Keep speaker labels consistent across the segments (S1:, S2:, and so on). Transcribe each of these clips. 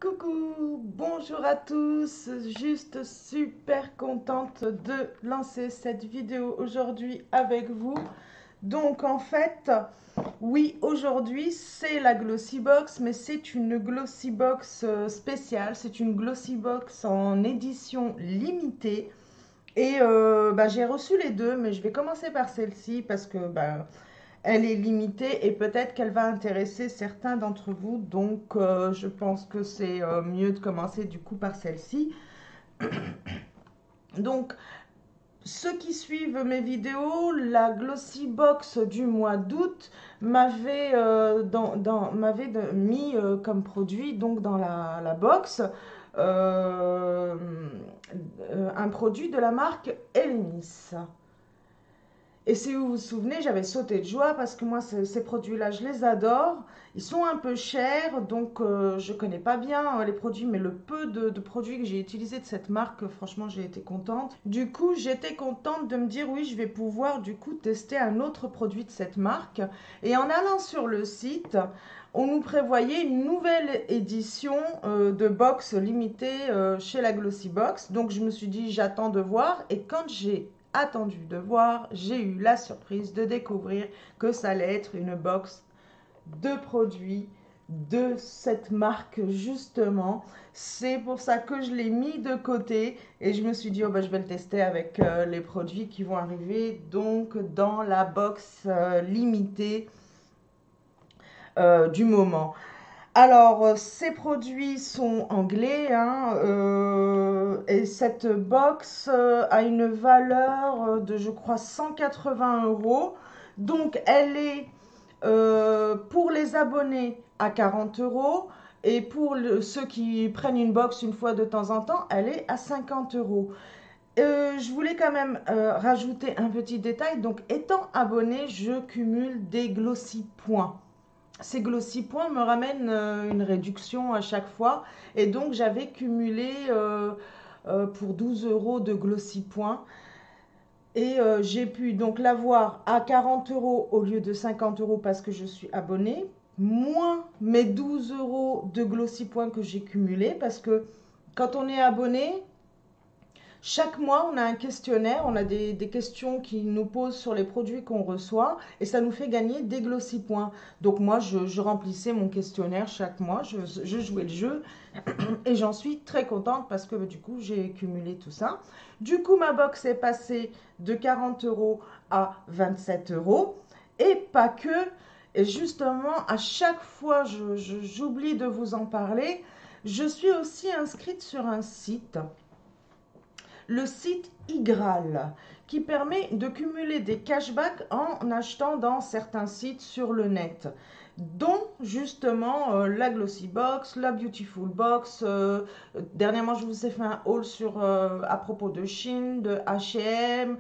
S1: Coucou, bonjour à tous, juste super contente de lancer cette vidéo aujourd'hui avec vous. Donc en fait, oui, aujourd'hui c'est la Glossy Box, mais c'est une Glossy Box spéciale, c'est une Glossy Box en édition limitée. Et j'ai reçu les deux, mais je vais commencer par celle-ci parce que elle est limitée et peut-être qu'elle va intéresser certains d'entre vous. Donc, je pense que c'est mieux de commencer du coup par celle-ci. Donc, ceux qui suivent mes vidéos, la Glossy Box du mois d'août m'avait mis comme produit donc dans la box euh, un produit de la marque Elemis. Et si vous vous souvenez, j'avais sauté de joie parce que moi, ces produits-là, je les adore. Ils sont un peu chers, donc je connais pas bien les produits, mais le peu de produits que j'ai utilisés de cette marque, franchement, j'ai été contente. Du coup, j'étais contente de me dire, oui, je vais pouvoir du coup tester un autre produit de cette marque. Et en allant sur le site, on nous prévoyait une nouvelle édition de box limitée chez la Glossy Box. Donc, je me suis dit, j'attends de voir. Et quand j'ai attendu de voir, j'ai eu la surprise de découvrir que ça allait être une box de produits de cette marque justement. C'est pour ça que je l'ai mis de côté et je me suis dit, oh je vais le tester avec les produits qui vont arriver donc dans la box limitée du moment. Alors, ces produits sont anglais, hein, et cette box a une valeur de, je crois, 180 euros. Donc, elle est pour les abonnés à 40 euros et pour ceux qui prennent une box une fois de temps en temps, elle est à 50 euros. Je voulais quand même rajouter un petit détail. Donc, étant abonné, je cumule des Glossy points. Ces Glossy points me ramènent une réduction à chaque fois. Et donc, j'avais cumulé pour 12 euros de Glossy points. Et j'ai pu donc l'avoir à 40 euros au lieu de 50 euros parce que je suis abonnée, moins mes 12 euros de Glossy points que j'ai cumulés parce que quand on est abonné, chaque mois, on a un questionnaire, on a des questions qui nous posent sur les produits qu'on reçoit et ça nous fait gagner des Glossy points. Donc moi, je remplissais mon questionnaire chaque mois, je jouais le jeu et j'en suis très contente parce que du coup, j'ai cumulé tout ça. Du coup, ma box est passée de 40 euros à 27 euros et pas que. Et justement, à chaque fois, j'oublie de vous en parler, je suis aussi inscrite sur un site, le site iGraal, qui permet de cumuler des cashbacks en achetant dans certains sites sur le net, dont justement la Glossy Box, la Beautiful Box. Dernièrement, je vous ai fait un haul à propos de Shein, de H&M.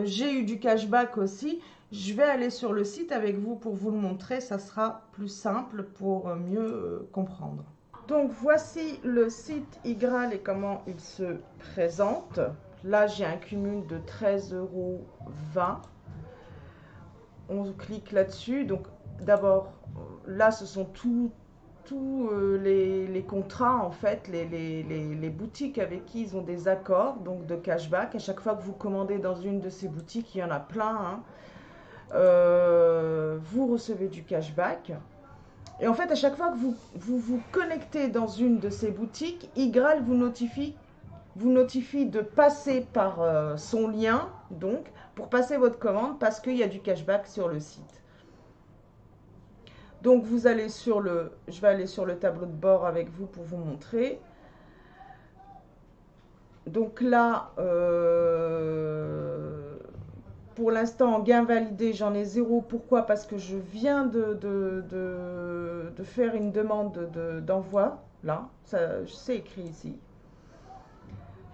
S1: J'ai eu du cashback aussi. Je vais aller sur le site avec vous pour vous le montrer. Ça sera plus simple pour mieux comprendre. Donc voici le site iGraal et comment il se présente. Là, j'ai un cumul de 13,20 €. On clique là-dessus. Donc d'abord, là, ce sont tous les contrats, en fait, les boutiques avec qui ils ont des accords, donc de cashback. À chaque fois que vous commandez dans une de ces boutiques, il y en a plein, hein, vous recevez du cashback. Et en fait, à chaque fois que vous connectez dans une de ces boutiques, iGraal vous notifie de passer par son lien, donc, pour passer votre commande, parce qu'il y a du cashback sur le site. Donc, vous allez je vais aller sur le tableau de bord avec vous pour vous montrer. Donc là, pour l'instant, en gain validé, j'en ai 0. Pourquoi? Parce que je viens de faire une demande d'envoi. Là, c'est écrit ici.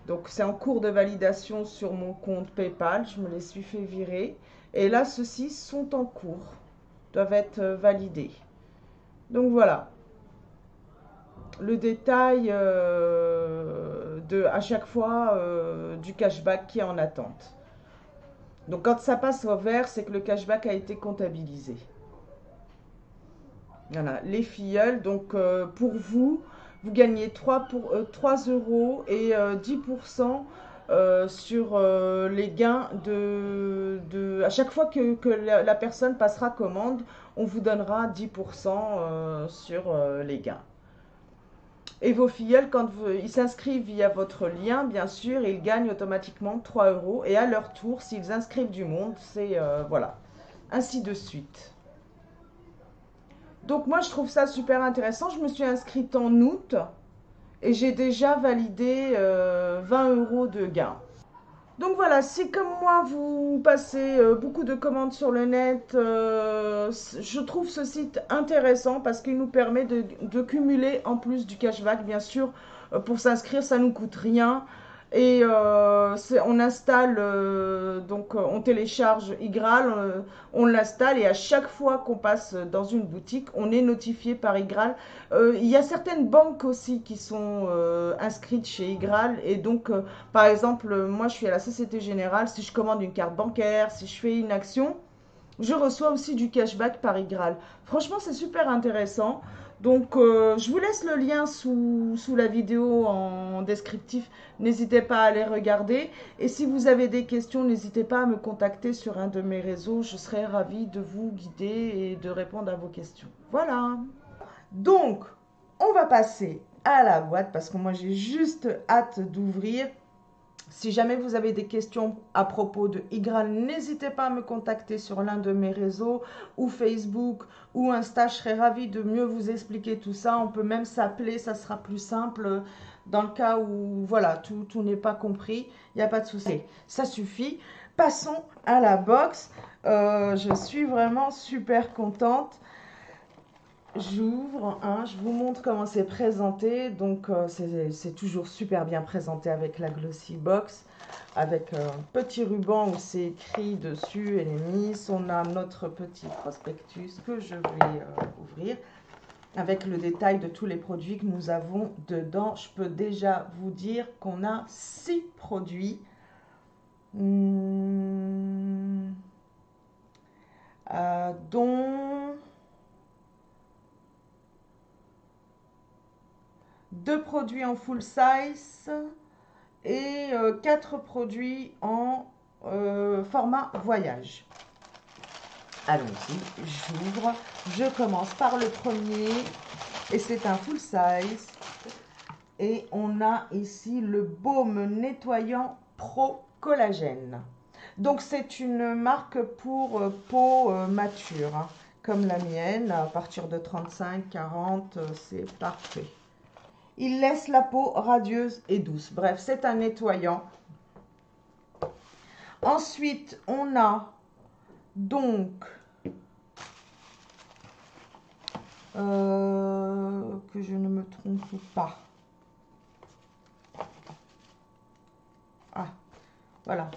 S1: Donc, c'est en cours de validation sur mon compte PayPal. Je me les suis fait virer. Et là, ceux-ci sont en cours, doivent être validés. Donc, voilà. Le détail à chaque fois du cashback qui est en attente. Donc quand ça passe au vert, c'est que le cashback a été comptabilisé. Voilà, les filleuls, donc pour vous, vous gagnez 3 euros et 10% sur les gains à chaque fois que la personne passera commande, on vous donnera 10% sur les gains. Et vos filleuls, ils s'inscrivent via votre lien, bien sûr, ils gagnent automatiquement 3 euros. Et à leur tour, s'ils inscrivent du monde, c'est voilà, ainsi de suite. Donc moi, je trouve ça super intéressant. Je me suis inscrite en août et j'ai déjà validé 20 euros de gains. Donc voilà, si comme moi vous passez beaucoup de commandes sur le net, je trouve ce site intéressant parce qu'il nous permet de cumuler en plus du cashback. Bien sûr, pour s'inscrire, ça nous coûte rien. Et on installe, donc on télécharge iGraal, on l'installe et à chaque fois qu'on passe dans une boutique, on est notifié par iGraal. Il y a certaines banques aussi qui sont inscrites chez iGraal et donc par exemple, moi je suis à la Société Générale, si je commande une carte bancaire, si je fais une action, je reçois aussi du cashback par iGraal. Franchement, c'est super intéressant. Donc, je vous laisse le lien sous la vidéo en descriptif. N'hésitez pas à aller regarder. Et si vous avez des questions, n'hésitez pas à me contacter sur un de mes réseaux. Je serai ravie de vous guider et de répondre à vos questions. Voilà. Donc, on va passer à la boîte parce que moi, j'ai juste hâte d'ouvrir. Si jamais vous avez des questions à propos de iGraal, n'hésitez pas à me contacter sur l'un de mes réseaux, ou Facebook, ou Insta. Je serai ravie de mieux vous expliquer tout ça. On peut même s'appeler, ça sera plus simple dans le cas où voilà, tout n'est pas compris. Il n'y a pas de souci. Ça suffit. Passons à la box. Je suis vraiment super contente. J'ouvre, hein, je vous montre comment c'est présenté. Donc, c'est toujours super bien présenté avec la Glossy Box, avec un petit ruban où c'est écrit dessus et les miss. On a notre petit prospectus que je vais ouvrir avec le détail de tous les produits que nous avons dedans. Je peux déjà vous dire qu'on a 6 produits. Dont 2 produits en full size et 4 produits en format voyage. Allons-y, j'ouvre. Je commence par le premier et c'est un full size. Et on a ici le baume nettoyant Pro Collagène. Donc c'est une marque pour peau mature, hein, comme la mienne. À partir de 35-40, c'est parfait. Il laisse la peau radieuse et douce. Bref, c'est un nettoyant. Ensuite, on a donc que je ne me trompe pas. Ah, voilà.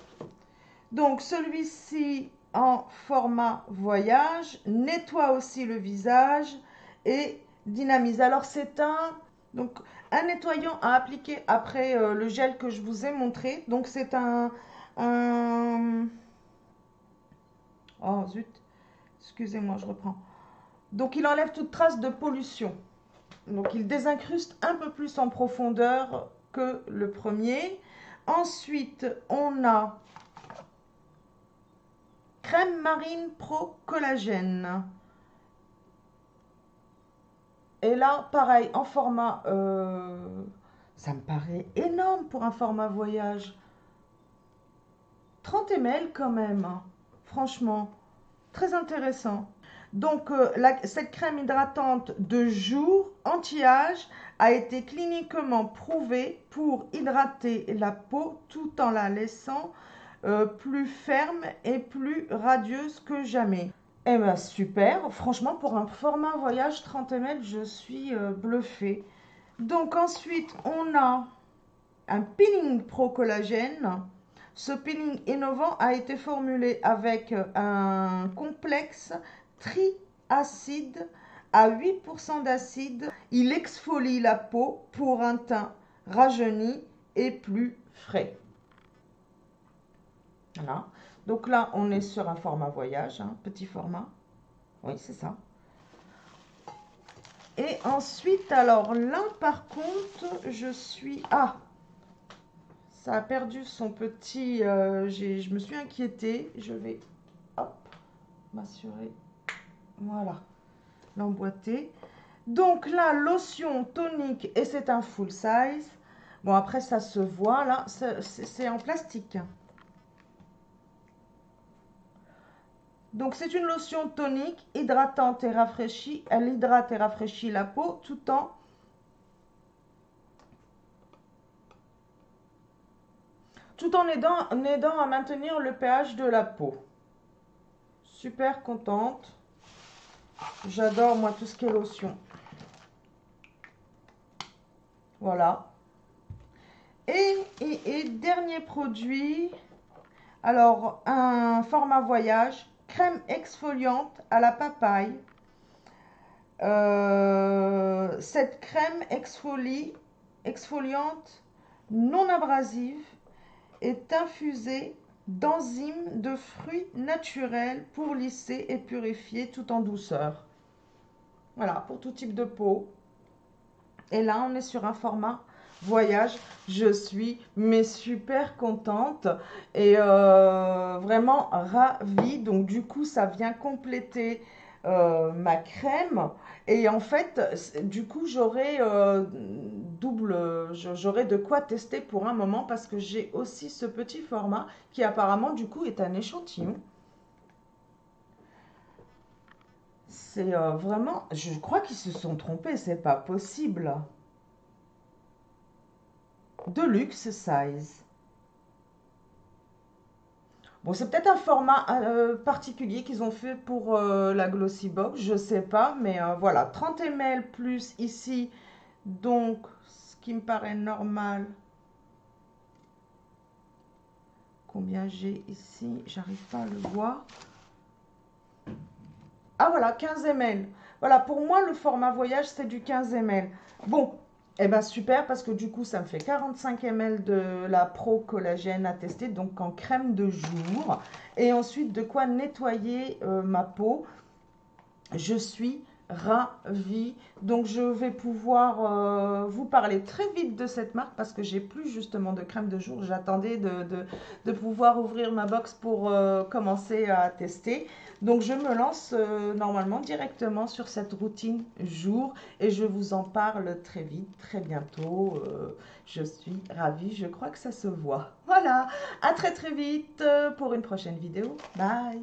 S1: Donc, celui-ci en format voyage nettoie aussi le visage et dynamise. Alors, c'est donc, un nettoyant à appliquer après le gel que je vous ai montré. Donc, c'est oh, zut. Excusez-moi, je reprends. Donc, il enlève toute trace de pollution. Donc, il désincruste un peu plus en profondeur que le premier. Ensuite, on a crème marine pro collagène. Et là, pareil, en format... ça me paraît énorme pour un format voyage. 30 ml quand même, hein. Franchement, très intéressant. Donc, cette crème hydratante de jour anti-âge a été cliniquement prouvée pour hydrater la peau tout en la laissant plus ferme et plus radieuse que jamais. Eh bien, super. Franchement, pour un format voyage 30 ml, je suis bluffée. Donc, ensuite, on a un peeling pro collagène. Ce peeling innovant a été formulé avec un complexe triacide à 8% d'acide. Il exfolie la peau pour un teint rajeuni et plus frais. Voilà. Donc là, on est sur un format voyage, hein, petit format. Oui, c'est ça. Et ensuite, alors là, par contre, je suis... Ah, ça a perdu son petit... je me suis inquiétée. Je vais, hop, m'assurer. Voilà, l'emboîter. Donc là, lotion tonique et c'est un full size. Bon, après, ça se voit, là, c'est en plastique. Donc, c'est une lotion tonique, hydratante et rafraîchie. Elle hydrate et rafraîchit la peau tout en aidant à maintenir le pH de la peau. Super contente. J'adore, moi, tout ce qui est lotion. Voilà. Et dernier produit. Alors, un format voyage. Crème exfoliante à la papaye. Cette crème exfoliante non abrasive est infusée d'enzymes de fruits naturels pour lisser et purifier tout en douceur. Voilà, pour tout type de peau. Et là, on est sur un format voyage. Je suis super contente et vraiment ravie. Donc du coup, ça vient compléter ma crème. Et en fait, du coup, j'aurai j'aurai de quoi tester pour un moment parce que j'ai aussi ce petit format qui apparemment du coup est un échantillon. C'est vraiment, je crois qu'ils se sont trompés, c'est pas possible. Deluxe size. Bon, c'est peut-être un format particulier qu'ils ont fait pour la Glossy Box, je sais pas, mais voilà, 30 ml plus ici, donc ce qui me paraît normal. Combien j'ai ici? J'arrive pas à le voir. Ah voilà, 15 ml. Voilà, pour moi, le format voyage, c'est du 15 ml. Bon, eh ben super, parce que du coup, ça me fait 45 ml de la Pro Collagène à tester, donc en crème de jour. Et ensuite, de quoi nettoyer ma peau. Je suis ravie. Donc, je vais pouvoir vous parler très vite de cette marque parce que j'ai plus justement de crème de jour. J'attendais de pouvoir ouvrir ma box pour commencer à tester. Donc, je me lance normalement directement sur cette routine jour et je vous en parle très vite, très bientôt. Je suis ravie. Je crois que ça se voit. Voilà. À très très vite pour une prochaine vidéo. Bye.